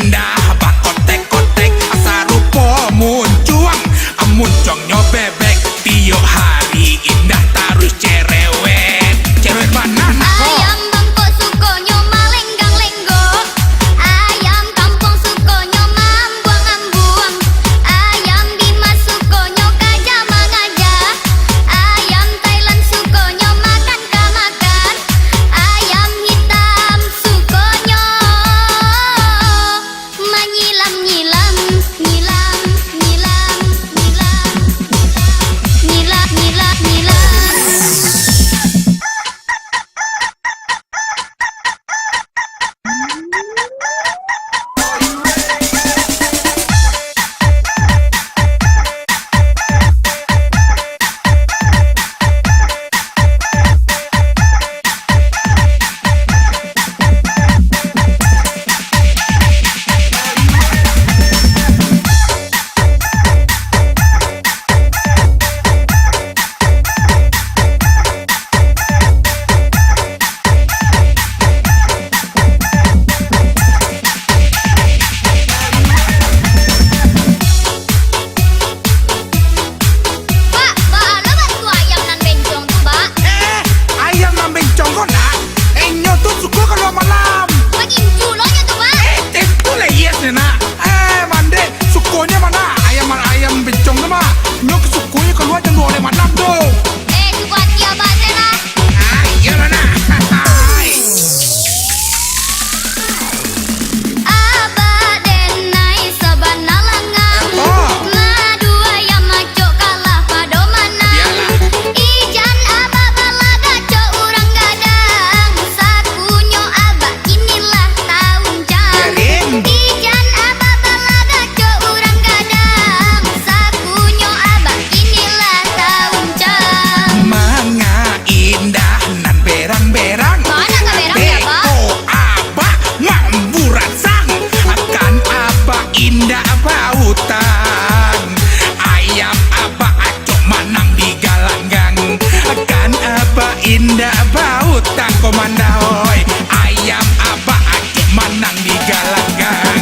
indah bakotek-kotek asa rupo muncuang muncongnya bebek tiok hari indah tarus cerewet mana kok Ayam bangkok sukonyo malenggang-lenggok. Ayam kampung sukonyo mambuang-ambuang. Ayam Dimas sukonyo kaja mangaja. Ayam Thailand sukonyo makan kamakan. Ayam hitam sukonyo menyilam-nyilam, nyilam, nyilam, nyilam, nyilam, nyilam, nyilam. Pak, ada bantu ayam nan bencong tuh, Pak. ayam nambeng congko nak enyo tuh suka kalau malam Makin culonya tuh, Pak. itu lah yes nih nak mande sukonya mana ayam bencong tuh mah nyok sukonya keluar jam 2 malam tuh Suka hati abah teh lah. iya mana Abah denai sabana langang. Madu ayam maco kalah pado manang. Ijan abah balaga co urang gadang. Sakunyo abah inilah tahun jam. Ijan abah balaga co urang gadang. Sakunyo abah inilah tahun jam. manga indah nan berang-berang Mana ka berang ya, Pak? Beko abah ngamburan sang akan abah indah bautan ayam abah acok manang di galanggang akan abah indah bautan komanda hoy ayam abah acok manang di galanggang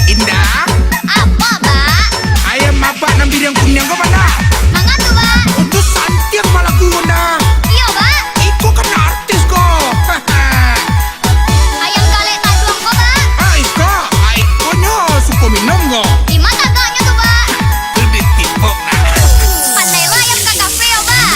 indah Apa, Pak? ayam abah nang bidang kunyang kemana Mangga tuh, Pak. untuk santir malah guna Iya, Pak. Iko kan artis kok. Ayam kale taduang kok, Pak. Iko, Ikonya suka minum kok. Di mana kakaknya tuh, Pak? Lebih tipok nah. Pandai lah ayam ke kafe ya, Pak.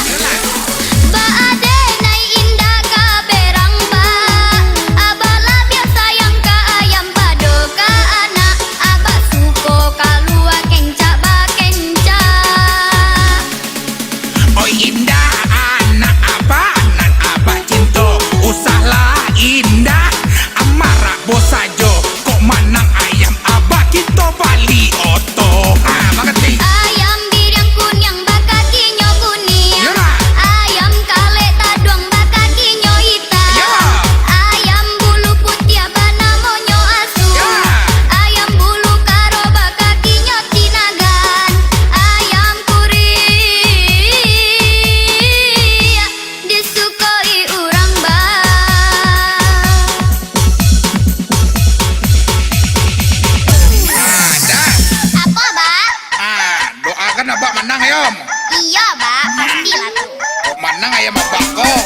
Ba ade nai indah ka berang, Pak. Abala biasa yang ka ayam pado ka anak. Abah suko kalua kenca ba kenca. Oh indah anak abah cinta usahlah indah amarah bosajo kok manang ayam abah kita bali oto mengerti Ayam biriang kunyang ba kakinya kuning. Ya, Pak. Ayam kale taduang ba kakinya hitam. Ya. Ayam bulu putih ba namonyo asu. Ya. Ayam bulu karo ba kakinya tinagan. Ayam kuri disukoi urang ba. ada Apa, Pak? doakan abah menang ayam Iya, Pak, pastilah tuh. kok menang ayam abah kok